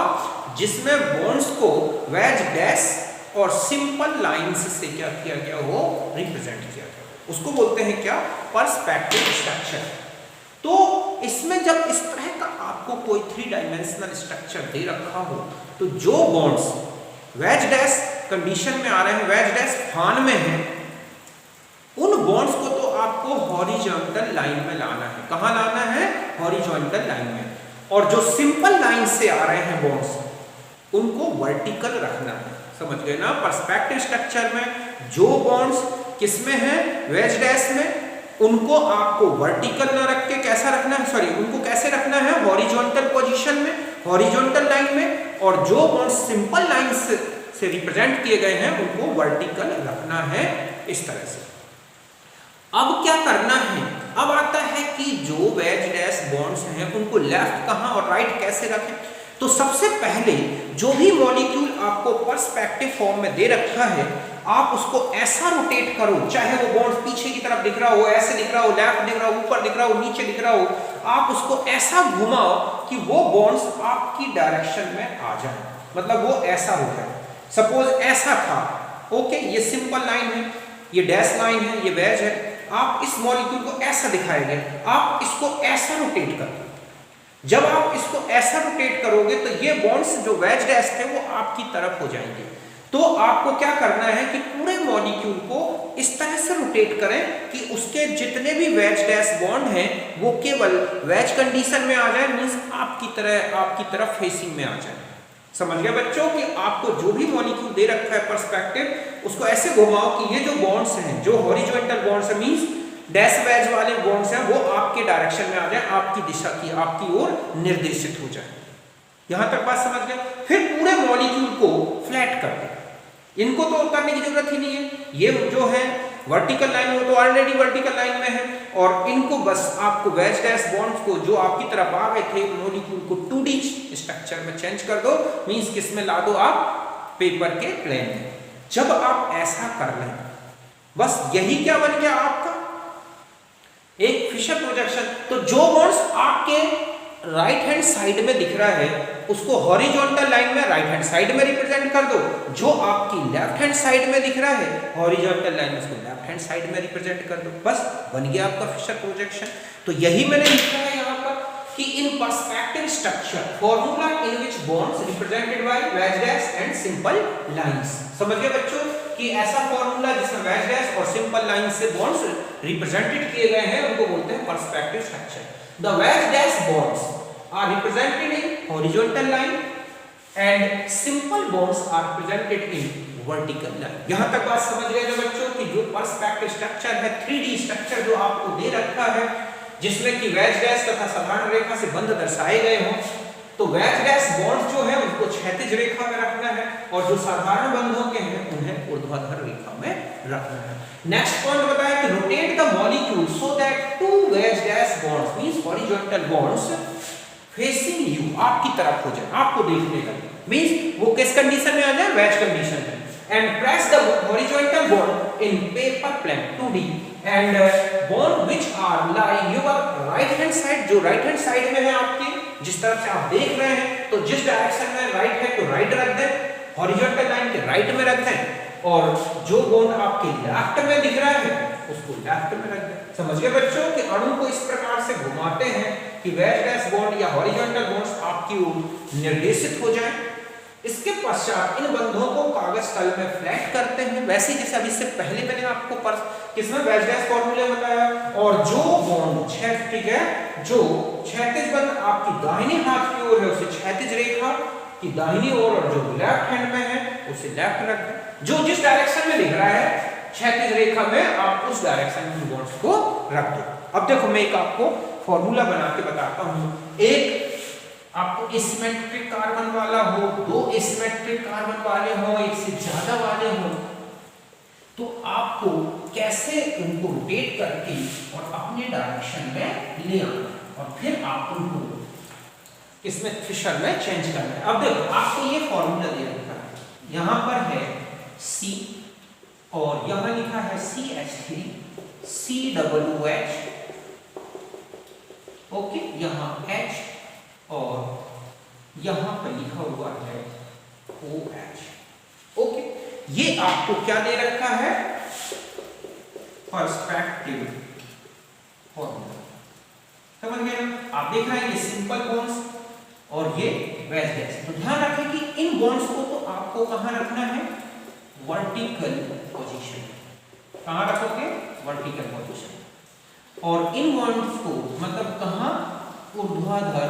जिसमें बॉन्ड्स को वेज डैश और सिंपल लाइंस से क्या किया गया हो, रिप्रेजेंट किया गया, उसको बोलते हैं क्या, पर्सपेक्टिव स्ट्रक्चर। तो इसमें जब इस तरह का आपको कोई 3 डायमेंशनल स्ट्रक्चर दे रखा हो, तो जो बॉन्ड्स वेज डैश कंडीशन में आ रहे हैं, वेज डैश फान में है, उन बॉन्ड्स को तो आपको हॉरिजॉन्टल लाइन में लाना है। कहां लाना है, हॉरिजॉन्टल लाइन में। और जो सिंपल लाइन से आ रहे हैं बॉन्ड्स, उनको वर्टिकल रखना है। समझ गए ना, पर्सपेक्टिव स्ट्रक्चर में जो बॉन्ड्स किसमें है, वेज डैश में, उनको आपको वर्टिकल ना रख के कैसा रखना है, सॉरी उनको कैसे रखना है, हॉरिजॉन्टल पोजीशन में, हॉरिजॉन्टल लाइन में। और जो बॉन्ड्स सिंपल लाइन से रिप्रेजेंट किए गए हैं उनको वर्टिकल रखना है, इस तरह से। अब क्या करना है, अब आता है कि जो वेज डैश बॉन्ड्स हैं उनको लेफ्ट कहां और राइट कैसे रखें। तो सबसे पहले जो भी मॉलिक्यूल आपको पर्सपेक्टिव फॉर्म में दे रखा है, आप उसको ऐसा रोटेट करो, चाहे वो बॉन्ड पीछे की तरफ दिख रहा हो, ऐसे दिख रहा हो, लेफ्ट दिख रहा हो, ऊपर दिख रहा हो, नीचे दिख रहा हो, आप उसको ऐसा घुमाओ कि वो बॉन्ड्स आपकी डायरेक्शन में आ जाए, मतलब वो ऐसा हो जाए। सपोज ऐसा था, ओके, ये सिंपल लाइन है, ये डैश लाइन है, ये वेज है, आप इस मॉलिक्यूल को ऐसा दिखाएंगे, आप इसको ऐसा रोटेट करते। जब आप इसको ऐसा रोटेट करोगे तो ये बॉन्ड्स जो वेज डैश थे वो आपकी तरफ हो जाएंगे। तो आपको क्या करना है कि पूरे मॉलिक्यूल को इस तरह से रोटेट करें कि उसके जितने भी वेज डैश बॉन्ड हैं वो केवल वेज कंडीशन में आ जाए, मींस आपकी तरफ फेसिंग में आ जाए। समझ गए बच्चों कि आपको जो भी मॉलिक्यूल दे रखा है पर्सपेक्टिव, उसको ऐसे घुमाओ कि ये जो बॉन्ड्स हैं, जो हॉरिजॉन्टल बॉन्ड्स हैं, मींस डैश वेज वाले बॉन्ड्स हैं, वो आपके डायरेक्शन में आ जाए, आपकी दिशा की, आपकी ओर निर्देशित हो जाए। यहां तक बात समझ गए। फिर पूरे मॉलिक्यूल को फ्लैट कर दें, इनको तो उतारने की जरूरत ही नहीं है, ये जो है वर्टिकल लाइन में, वो तो ऑलरेडी वर्टिकल लाइन में है, और इनको बस आपको वेज डैश बॉन्ड्स को जो आपकी तरफ आ गए थे मॉलिक्यूल को 2D स्ट्रक्चर में चेंज कर दो, मींस किस में ला दो, आप पेपर के प्लेन में। जब आप ऐसा कर लें, बस यही क्या बन गया आपका एक फिशर प्रोजेक्शन। तो जो बॉन्ड्स आपके राइट हैंड साइड में दिख रहा है उसको हॉरिजॉन्टल लाइन में राइट हैंड साइड में रिप्रेजेंट कर दो, जो आपकी लेफ्ट हैंड साइड में दिख रहा है हॉरिजॉन्टल लाइन, उसको लेफ्ट हैंड साइड में रिप्रेजेंट कर दो, बस बन गया आपका फिशर प्रोजेक्शन। तो यही मैंने लिखा है यहाँ पर कि in perspective structure formula in which bonds represented by veg dash and simple lines. समझ गए बच्चों कि ऐसा फॉर्मूला जिसमें वेज डैश और सिंपल लाइन से बॉन्ड्स रिप्रेजेंटेड किए गए हैं उनको बोलते हैं perspective structure. The wedge dash bonds are represented in horizontal line and simple bonds are represented in vertical line। यहां तक बात समझ गए ना बच्चों कि जो पर्सपेक्टिव स्ट्रक्चर है 3D स्ट्रक्चर जो आपको दे रखा है, जिसमें कि वेज डैश तथा साधारण रेखा से बंध दर्शाए गए हों, तो वेज डैश बॉन्ड जो है उनको क्षैतिज रेखा में रखना है और जो साधारण बंधों के हैं उन्हें ऊर्ध्वाधर रेखा में रखना है। नेक्स्ट पॉइंट बताया कि rotate the molecule so that 2 veg dash bonds means horizontal bonds facing you, आपकी तरफ हो जाए, आपको देखने लगे, मींस वो किस कंडीशन में आ जाए, वेज कंडीशन में। And press the horizontal bond in paper plane 2D and bond which are lie your right hand side, जो राइट हैंड साइड में है आपके, जिस तरफ से आप देख रहे हैं, तो जिस डायरेक्शन में राइट है तो राइट रख दें, हॉरिजॉन्टल लाइन के राइट में रख दें, और जो बॉन्ड आपके लेफ्ट में दिख रहा है उसको लेफ्ट में रख दें। समझ गए बच्चों कि अणु को इस प्रकार से घुमाते हैं कि वेज डैश बॉन्ड या हॉरिजॉन्टल बॉन्ड्स आपकी ओर निर्देशित हो जाएं। इसके पश्चात इन बंधों को कागज तल में फ्लैट करते हैं, वैसे जैसे अभी इससे पहले मैंने आपको किसमें वेज डैश फॉर्मूले बताया। और जो बॉन्ड ठीक है, जो क्षैतिज बंध आपकी दाहिने हाथ की ओर है उसे क्षैतिज रेखा की दाहिनी ओर, और जो लेफ्ट हैंड में है उसे लेफ्ट रख दें। जो जिस डायरेक्शन में दिख रहा है क्षैतिज रेखा में, आप उस डायरेक्शन में बॉन्ड्स को रख दो। अब देखो मैं एक आपको फॉर्मूला बना के बताता हूं। एक आपको एसिमेट्रिक कार्बन वाला हो, 2 एसिमेट्रिक कार्बन वाले हो, एक से ज्यादा वाले हो, तो आपको कैसे उनको रोटेट करके और अपने डायरेक्शन में ले आना और फिर आप उनको इसमें फिशर में चेंज करना है। अब देखो आपको ये फॉर्मूला दे रखा है, यहां पर है C और यहां लिखा है CH3 COOH, ओके, यहां H और यहां पर लिखा हुआ है OH, ओके। ये आपको क्या दे रखा है, पर्सपेक्टिव फॉर्मूला, समझ गए ना। आप देख रहे हैं ये सिंपल बॉन्ड्स और ये वेज गैस। तो ध्यान रखें कि इन बॉन्ड्स को तो आपको कहां रखना है, वर्टिकल पोजीशन। कहां रखोगे, वर्टिकल पोजीशन। और इन बॉन्ड्स को मतलब कहां, ऊर्ध्वाधर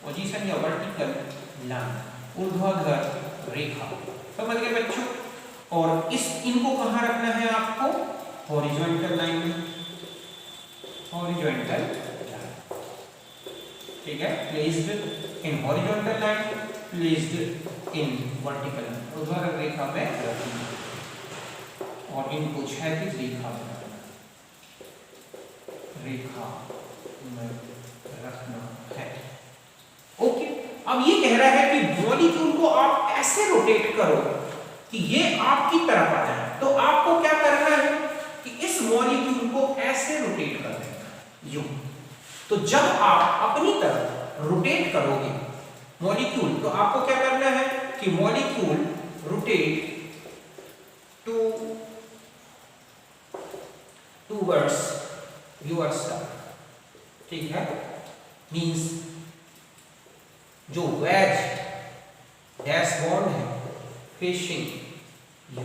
पोजीशन या वर्टिकल लाइन, ऊर्ध्वाधर रेखा, समझ गए बच्चों। और इनको कहां रखना है आपको, हॉरिजॉन्टल लाइन में, हॉरिजॉन्टल लाइन, ठीक है, placed in horizontal line, placed in vertical line, ऊर्ध्वाधर रेखा में रखना और इनको क्षैतिज रेखा में रखना है, ओके। अब ये कह रहा है कि मॉलिक्यूल को आप ऐसे रोटेट करो कि ये आपकी तरफ आ जाए। तो आपको क्या करना है कि इस मॉलिक्यूल को ऐसे रोटेट कर देना, यूं। तो जब आप अपनी तरफ रोटेट करोगे मॉलिक्यूल, तो आपको क्या करना है कि मॉलिक्यूल रोटेट टूवर्ड्स योरसेल्फ, ठीक है, मींस जो वेज डैश बॉन्ड है फेसिंग यू,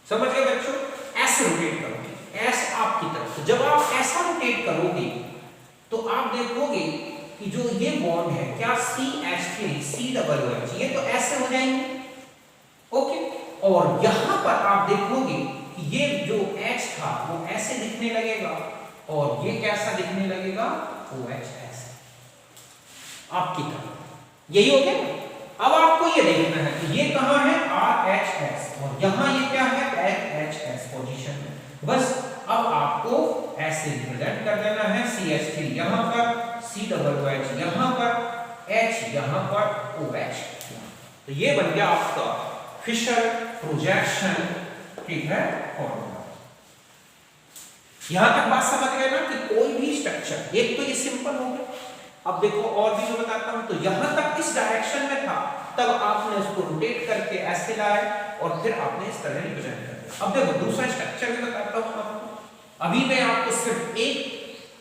समझ गए बच्चों। ऐसे रोटेट करोगे, ऐसे आपकी तरफ। तो जब आप ऐसा रोटेट करोगे तो आप देखोगे कि जो ये बॉन्ड है क्या CH3 COOH, ये तो ऐसे हो जाएंगे, ओके। और यहां पर आप देखोगे कि ये जो H था वो ऐसे दिखने लगेगा और ये कैसा दिखने लगेगा, OH ऐसे आपकी तरफ। यही हो गया। अब आपको ये देखना है कि ये कहां है, RHS, और यहां ये क्या है, LHS पोजीशन में। बस अब आपको ऐसे रिप्रेजेंट कर देना है, CH3 यहां पर, COOH यहां पर, H यहां पर, OH। तो ये बन गया आपका फिशर प्रोजेक्शन, ठीक है, फॉर्मूला। यहां तक बात समझ गए ना कि कोई भी स्ट्रक्चर, एक तो ये सिंपल हो गया। अब देखो और भी जो बताता हूं, तो यहां तक इस डायरेक्शन में था, तब आपने उसको रोटेट करके ऐसे लाए और फिर आपने इस तरह रिप्रेजेंट कर दिया। अब देखो दूसरा स्ट्रक्चर भी बताता हूं आपको। अभी मैं आपको सिर्फ एक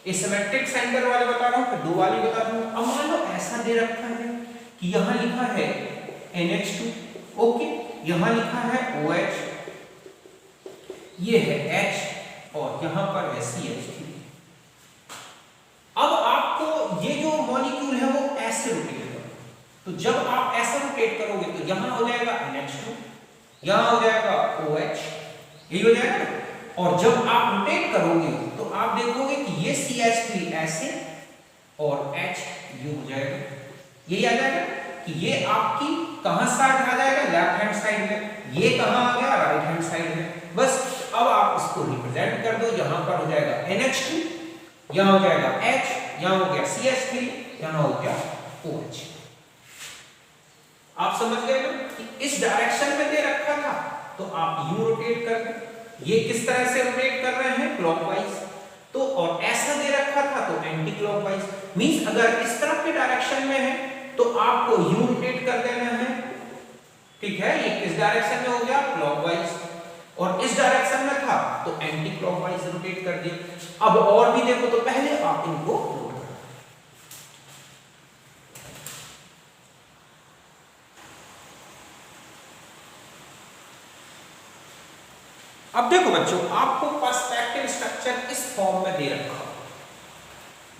एसिमेट्रिक सेंटर वाले बता रहा हूं, फिर दो वाली बता दूं। अब मान लो ऐसा दे रखा है कि यहां लिखा है NH2, ओके, यहां लिखा है OH, ये है H और यहां पर है CH3। अब आपको ये जो मॉलिक्यूल है वो ऐसे रोटेट करो। तो जब आप ऐसे रोटेट करोगे तो यहां हो जाएगा NH2, यहां हो जाएगा OH, यही हो जाएगा। और जब आप रोटेट करोगे तो आप देखोगे कि ये CH3 ऐसे और H यू हो जाएगा, यही आ जाएगा कि ये आपकी कहां साइड आ जाएगा, लेफ्ट हैंड साइड में, ये कहां आ गया, राइट हैंड साइड में। बस अब आप इसको रिप्रेजेंट कर दो, यहां पर हो जाएगा NH2, यहां हो जाएगा H, यहां हो गया CH3, यहां हो गया OH। आप समझ गए ना कि इस डायरेक्शन में दे रखा था तो आप यूं रोटेट कर दो। ये किस तरह से रोटेट कर रहे हैं, क्लॉकवाइज। तो और ऐसा दे रखा था तो एंटी क्लॉकवाइज। मींस अगर इस तरफ के डायरेक्शन में है तो आपको यूं रोटेट कर देना है, ठीक है। ये किस डायरेक्शन में हो गया, क्लॉकवाइज, और इस डायरेक्शन में था तो एंटी क्लॉकवाइज रोटेट कर दिया। अब और भी देखो, तो पहले आप इनको नोट करो। अब देखो बच्चों, आपको पर्सपेक्टिव स्ट्रक्चर इस फॉर्म में दे रखा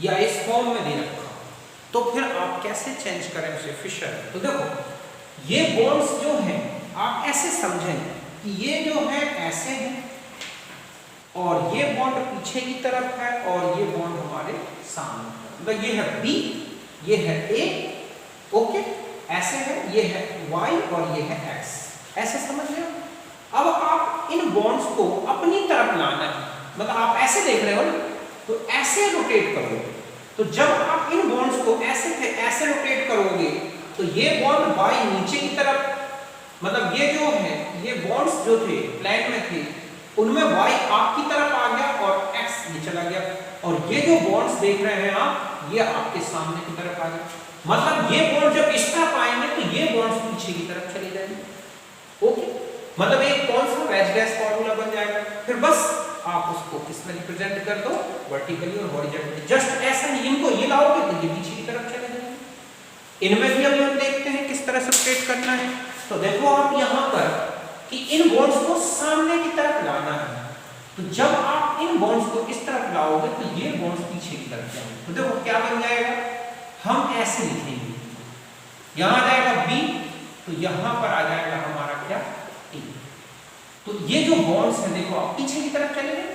या इस फॉर्म में दे रखा, तो फिर आप कैसे चेंज करें उसे फिशर। तो देखो ये बॉन्ड्स जो हैं आप ऐसे समझें कि ये जो है ऐसे है और ये बॉन्ड पीछे की तरफ है और ये बॉन्ड हमारे सामने, मतलब ये है B, ये है A, ओके, ऐसे है, ये है Y और ये है X, ऐसे समझ रहे हो। अब आप इन बॉन्ड्स को अपनी तरफ लाना है, मतलब आप ऐसे देख रहे हो ना, तो ऐसे रोटेट करोगे। तो जब आप इन बॉन्ड्स को ऐसे थे ऐसे रोटेट करोगे तो ये बॉन्ड वाई नीचे की तरफ, मतलब ये जो है ये बॉन्ड्स जो थे प्लेन में थे उनमें वाई आपकी तरफ आ गया और एक्स ये चला गया, और ये जो बॉन्ड्स देख रहे हैं आप ये आपके सामने की तरफ आ गया। मतलब ये बॉन्ड जब इस तरफ आएंगे तो ये बॉन्ड्स पीछे की तरफ चले जाएंगे। ओके, मतलब एक कौन सा वेज डैश फॉर्मूला बन जाएगा। फिर बस आप उसको किसमें रिप्रेजेंट कर दो, वर्टिकली और हॉरिजॉन्टली। जस्ट ऐसा ही इनको ये लाओगे तो ये पीछे की तरफ चले जाएंगे। इनमें भी अभी हम देखते हैं किस तरह से रोटेट करना है। तो देखो आप यहाँ पर कि इन बॉन्ड्स को सामने की तरफ लाना है, तो जब आप इन बॉन्ड्स को इस तरफ लाओगे तो ये बॉन्ड्स पीछे की तरफ जाएंगे। तो देखो क्या बन जाएगा, हम ऐसे लिखेंगे, यहां आ जाएगा बी, तो यहां पर आ जाएगा हमारा क्या ए। तो ये जो बॉन्ड्स है देखो आप पीछे की तरफ चले गए,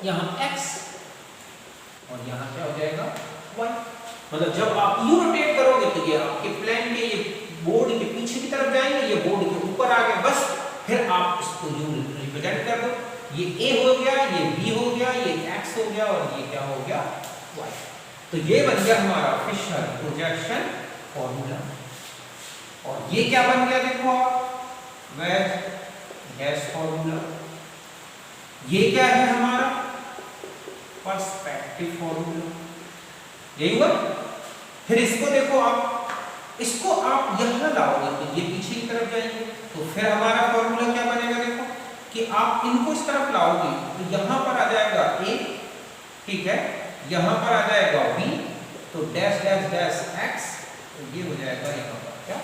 यहां x और यहां क्या हो जाएगा y। मतलब जब आप यू रोटेट करोगे तो ये आपके प्लेन के ये बोर्ड के पीछे की तरफ जाएंगे, ये बोर्ड के ऊपर आ गए, बस फिर आप इसको यू रिप्रेजेंट कर दो, ये a हो गया, ये b हो गया, ये x हो गया और ये क्या हो गया y। तो ये बन गया हमारा फिशर प्रोजेक्शन फॉर्मूला। और ये क्या बन गया देखो आप, वेज डैश फॉर्मूला। ये क्या है हमारा पर्सपेक्टिव फॉर्मूला, यही हुआ। फिर इसको देखो आप, इसको आप यहां लाओगे तो ये पीछे की तरफ जाएंगे, तो फिर हमारा फॉर्मूला क्या बनेगा देखो कि आप इनको इस तरफ लाओगे तो यहां पर आ जाएगा a, ठीक है, यहां पर आ जाएगा b, तो डैश डैश डैश x, तो ये हो जाएगा यहां पर क्या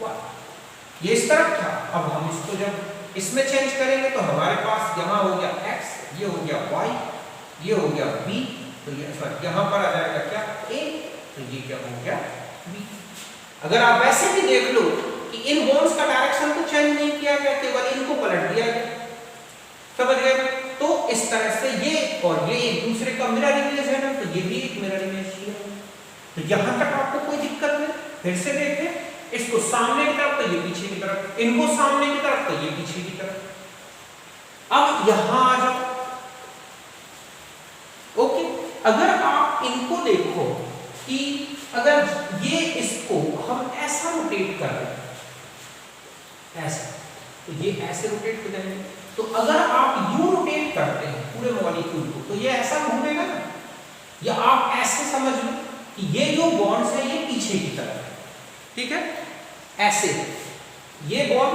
y। ये इस तरफ था, अब हम इसको जब इसमें चेंज करेंगे तो हमारे पास यहां हो गया x, ये हो गया y, ये हो गया b, तो ये यहां पर आ जाएगा क्या a, तो ये क्या हो गया b। अगर आप वैसे भी देख लो कि इन बॉन्ड्स का डायरेक्शन तो चेंज नहीं किया गया, केवल इनको पलट दिया गया, समझ गए। तो इस तरह से ये और ये एक दूसरे का मिरर इमेज है ना, तो ये भी एक मिरर इमेज है। तो यहां तक आपको कोई दिक्कत नहीं। फिर से देखें, इसको सामने की तरफ तो ये पीछे की तरफ, इनको सामने की तरफ तो ये पीछे की तरफ। अब यहां आ जाओ, ओके। अगर आप इनको देखो कि अगर ये इसको हम ऐसा रोटेट कर रहे हैं, ऐसा, तो ये ऐसे रोटेट हो जाएंगे। तो अगर आप यू रोटेट करते हैं पूरे मॉलिक्यूल को तो ये ऐसा घूमेगा ना, या आप ऐसे समझ लो कि ये जो बॉन्ड्स है ये पीछे की तरफ है, ठीक है, ऐसे ये बॉन्ड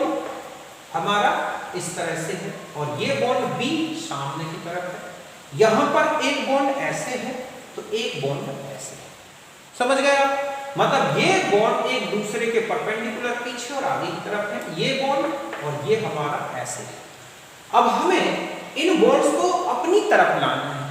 हमारा इस तरह से है और ये बॉन्ड बी सामने की तरफ है। यहां पर एक बॉन्ड ऐसे है तो एक बॉन्ड ऐसे है, समझ गए आप। मतलब ये बॉन्ड एक दूसरे के परपेंडिकुलर पीछे और आगे की तरफ है, ये बॉन्ड और ये हमारा ऐसे है। अब हमें इन बॉन्ड्स को अपनी तरफ लाना है,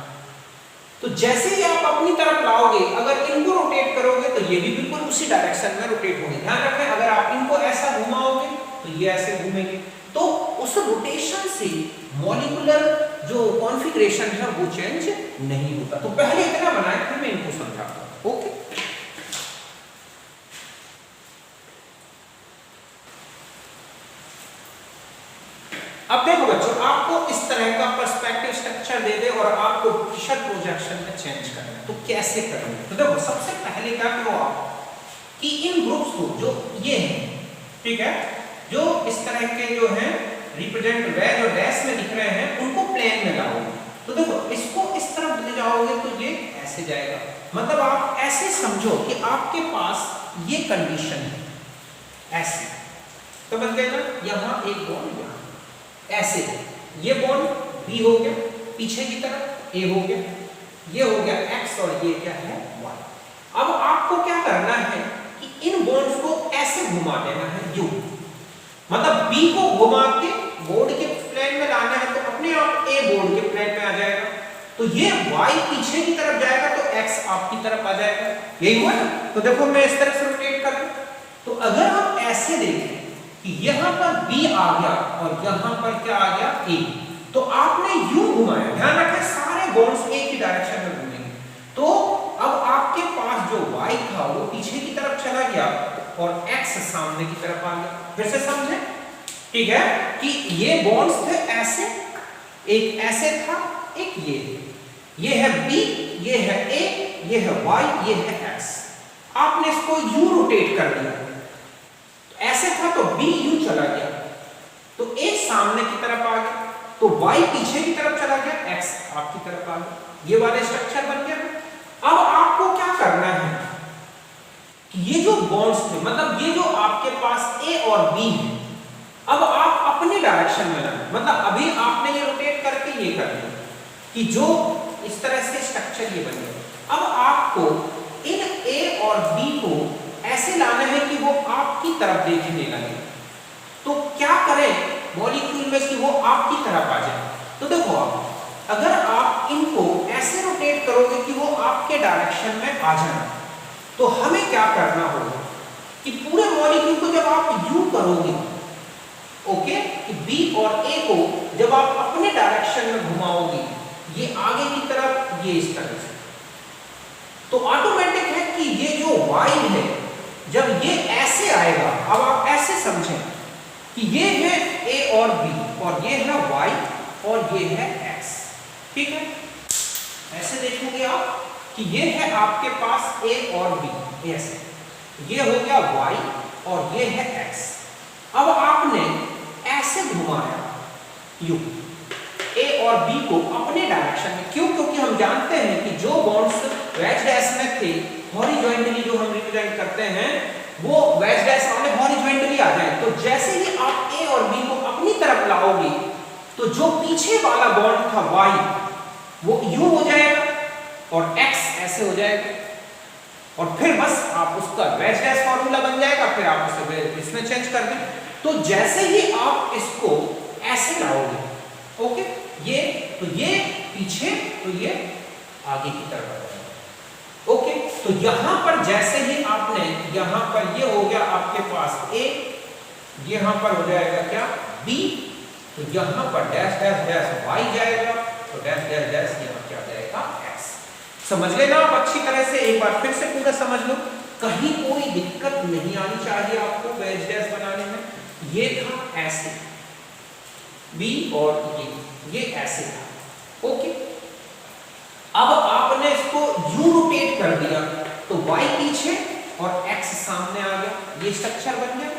तो जैसे ही आप अपनी तरफ लाओगे, अगर इनको रोटेट करोगे तो ये भी बिल्कुल उसी डायरेक्शन में रोटेट होंगे। ध्यान रखें, अगर आप इनको ऐसा घुमाओगे तो ये ऐसे घूमेंगे, तो उस रोटेशन से मॉलिक्यूलर जो कॉन्फ़िगरेशन है वो चेंज नहीं होता। तो पहले इतना बनाए, फिर मैं इनको समझाता हूं, ओके। अब देखो बच्चों, आपको इस तरह का पर्सपेक्टिव स्ट्रक्चर दे दे और आपको फिशर प्रोजेक्शन में चेंज करना है, तो कैसे करेंगे। तो देखो, सबसे पहले क्या करो आप कि इन ग्रुप्स को जो ये हैं, ठीक है, जो इस तरह के जो हैं रिप्रेजेंट वेज और डैश में दिख रहे हैं, उनको प्लेन में लाओ। तो देखो, इसको इस तरफ ले जाओगे तो ये ऐसे जाएगा। मतलब आप ऐसे समझो कि आपके पास ये कंडीशन है, ऐसे समझ गए ना। यहाँ एक बॉन्ड, यहाँ ऐसे, ये बॉन्ड बी हो गया पीछे की तरफ, ए हो गया, ये हो गया एक्स और ये क्या है वाई। अब आपको क्या करना है कि इन बॉन्ड्स को ऐसे घुमा देना है, यू, मतलब बी को घुमा के बोर्ड के प्लेन में लाना है, तो अपने आप ए बोर्ड के प्लेन में आ जाएगा। तो ये y पीछे की तरफ जाएगा तो x आपकी तरफ आ जाएगा, यही हुआ ना। तो देखो मैं इस तरह से रोटेट कर दूं, तो अगर हम ऐसे देखें कि यहां पर b आ गया और यहां पर क्या आ गया a, तो आपने u घुमाया, ध्यान रखें सारे बॉन्ड्स एक ही डायरेक्शन में घूमेंगे। तो अब आपके पास जो y था वो पीछे की तरफ चला गया और x सामने की तरफ आ गया। फिर से समझे, ठीक है, कि ये बॉन्ड्स थे ऐसे, एक ऐसे था, एक ये है B, ये है A, ये है Y, ये है X। आपने इसको U रोटेट कर दिया, ऐसे था तो B U चला गया, तो A सामने की तरफ आ गया, तो Y पीछे की तरफ चला गया, X आपकी तरफ आ गया, ये वाला स्ट्रक्चर बन गया। अब आपको क्या करना है कि ये जो बॉन्ड्स थे, मतलब ये जो आपके पास A और B है, अब आप अपने डायरेक्शन में लाए, मतलब अभी आपने ये रोटेट करके ये कर दिया कि जो इस तरह से स्ट्रक्चर ये बन गया। अब आपको इन A और B को ऐसे लाना है कि वो आपकी तरफ देखने लगे। तो क्या करें मॉलिक्यूल में कि वो आपकी तरफ आ जाए? तो देखो, आप अगर आप इनको ऐसे रोटेट करोगे कि वो आपके डायरेक्शन में आ जाए, तो हमें क्या करना होगा कि पूरे मॉलिक्यूल को जब आप यू करोगे, ओके, कि बी और ए को जब आप अपने डायरेक्शन में घुमाओगे, ये आगे की तरफ, ये इस तरह से, तो ऑटोमेटिक है कि ये जो वाई है जब ये ऐसे आएगा, अब आप ऐसे समझें कि ये है ए और बी और ये है वाई और ये है एक्स, ठीक है, ऐसे देखोगे आप कि ये है आपके पास ए और बी, ऐसे, ये हो गया वाई और ये है एक्स। अब आपने ऐसे घुमाया यू ए और बी को अपने डायरेक्शन में, क्यों? क्योंकि हम जानते हैं कि जो बॉन्ड्स वेज डैश में थे, हॉरिजॉन्टली जो हम रिप्रेजेंट करते हैं, वो वेज डैश वाले हॉरिजॉन्टली आ जाए। तो जैसे ही आप ए और बी को अपनी तरफ लाओगे, तो जो पीछे वाला बॉन्ड था वाई, वो यू हो जाएगा और एक्स ऐसे हो जाएगा, और फिर बस आप उसका वेज डैश फॉर्मूला बन जाएगा, फिर आप उसे इसमें चेंज कर दें। तो जैसे ही आप इसको ऐसे लाओगे, ओके, ये तो ये पीछे, तो ये आगे की तरफ आ जाएगा, ओके। तो यहां पर जैसे ही आपने, यहां पर ये हो गया आपके पास ए, यहां पर हो जाएगा क्या बी, तो यहां पर डैश डैश डैश वाई जाएगा, तो डैश डैश डैश यहां क्या जाएगा एक्स। समझ गए ना आप अच्छी तरह से? एक बार फिर से पूरा समझ लो, कहीं कोई दिक्कत नहीं आनी चाहिए आपको वेज डैश बनाने में। ये था ऐसे बी और ये ऐसे था, ओके। अब आपने इसको यू रोटेट कर दिया, तो y पीछे और x सामने आ गया, ये स्ट्रक्चर बन गया,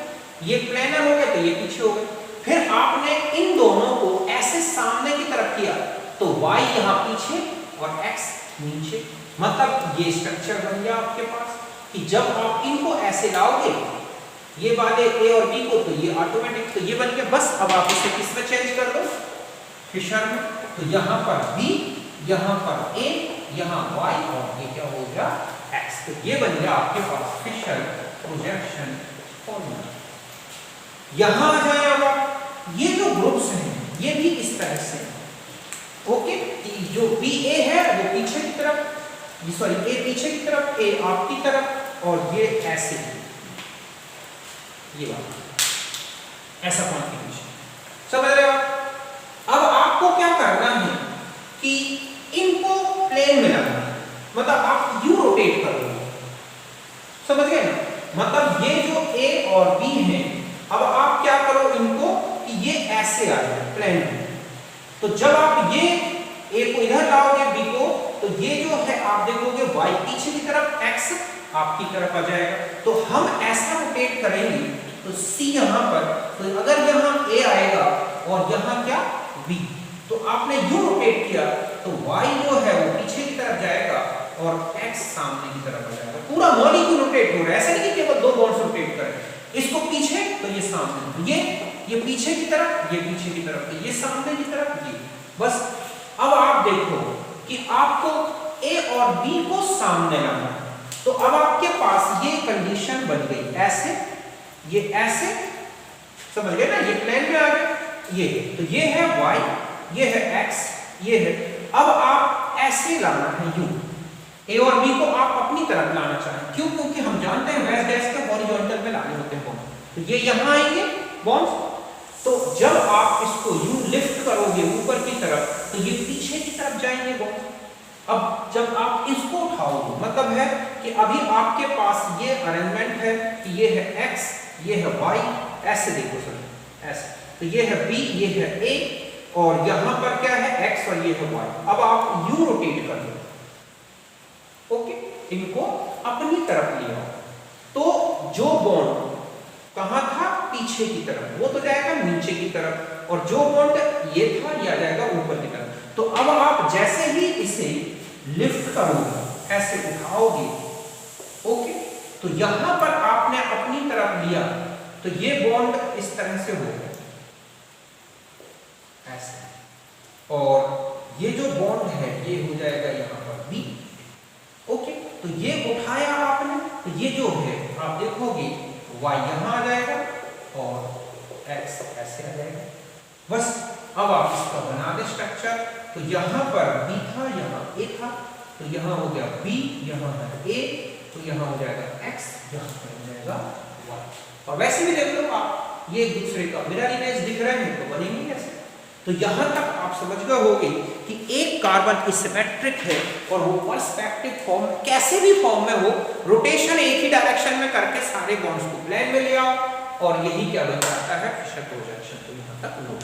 ये प्लेनर हो गया, तो ये पीछे हो गए। फिर आपने इन दोनों को ऐसे सामने की तरफ किया, तो y यहां पीछे और x नीचे, मतलब ये स्ट्रक्चर बन गया आपके पास कि जब आप इनको ऐसे लाओगे, ये वाले ए और बी को, तो ये ऑटोमेटिक, तो ये बन गया। बस अब आप इसे किसमें चेंज कर दो? फिशर में। तो यहां पर बी, यहां पर ए, यहां वाई और ये क्या हो गया एक्स। तो ये बन गया आपके पास फिशर प्रोजेक्शन फॉर्मूला। यहां आ जाए अब आप, ये जो ग्रुप्स हैं ये भी इस तरह से, ओके, जो बी ए है वो पीछे की तरफ, सॉरी ए पीछे की तरफ, ए आपकी तरफ, और ये ऐसे, ये बात ऐसा कॉन्फ़िगरेशन, समझ रहे हो आप? अब आपको क्या करना है कि इनको प्लेन में लाना है, मतलब आप यू रोटेट करोगे, समझ गए ना? मतलब ये जो ए और बी है, अब आप क्या करो इनको कि ये ऐसे आ जाए प्लेन में। तो जब आप ये ए को इधर लाओगे, बी को, तो ये जो है आप देखोगे वाई पीछे की तरफ, एक्स आपकी तरफ आ जाएगा। तो हम ऐसा रोटेट करेंगे, तो सी यहां पर, तो अगर यहां ए आएगा और यहां क्या बी, तो आपने यू रोटेट किया, तो वाई जो है वो पीछे की तरफ जाएगा और एक्स सामने की तरफ आ जाएगा। पूरा मॉलिक्यूल रोटेट हो रहा है, ऐसा नहीं कि केवल दो बॉन्ड्स रोटेट करें, इसको पीछे तो ये सामने, ये पीछे की तरफ, ये पीछे की तरफ, तो ये सामने की तरफ, ये बस। अब आप देखो कि आपको ए और बी को सामने लाना है, तो अब आपके पास ये कंडीशन बन गई, ऐसे, ये ऐसे, समझ गए ना? ये प्लेन में आ गया, ये तो ये है y, ये है x, ये है। अब आप ऐसे लाना है u, a और b को आप अपनी तरफ लाना चाहें, क्यों? क्योंकि हम जानते हैं वेज डैश के हॉरिजॉन्टल में लाने होते हैं बॉन्ड, तो ये यहां आएंगे बॉन्ड्स। तो जब आप इसको u लिफ्ट करोगे ऊपर की तरफ, तो ये पीछे की तरफ जाएंगे बॉन्ड्स। अब जब आप इसको उठाओगे, मतलब है कि अभी आपके पास ये अरेंजमेंट है कि ये है x, ये है y, ऐसे देखो सर, ऐसे, तो ये है B, ये है A, और यहां पर क्या है X और ये है Y। अब आप U रोटेट कर लो, ओके, इनको अपनी तरफ ले आओ। तो जो बॉन्ड कहां था, पीछे की तरफ, वो तो जाएगा नीचे की तरफ, और जो बॉन्ड ये था ये आ जाएगा ऊपर की तरफ। तो अब आप जैसे ही इसे लिफ्ट करोगे, ऐसे उठाओगे, ओके, तो यहां पर आपने अपनी तरफ लिया तो ये बॉन्ड इस तरह से हो गया ऐसे, और ये जो बॉन्ड है ये हो जाएगा यहां पर B, ओके। तो ये उठाया आपने, तो ये जो है आप देखोगे Y यहां आ जाएगा और X ऐसे आ जाएगा। बस अब आप इसका बना दे स्ट्रक्चर। तो यहां पर B था, यहां A था, तो यहां हो गया B, यहां है A, तो यहां हो जाएगा X, यहां पर हो जाएगा Y। और वैसे भी देख लो आप, ये एक दूसरे का मिरर इमेज दिख रहे हैं तो बनेंगे कैसे। तो यहां तक आप समझ गए होंगे कि एक कार्बन सिमेट्रिक है और वो पर्सपेक्टिव फॉर्म, कैसे भी फॉर्म में हो, रोटेशन एक ही डायरेक्शन में करके सारे बॉन्ड्स को प्लेन में ले आओ, और यही क्या बन जाता है फिशर प्रोजेक्शन। तो यहां तक लो।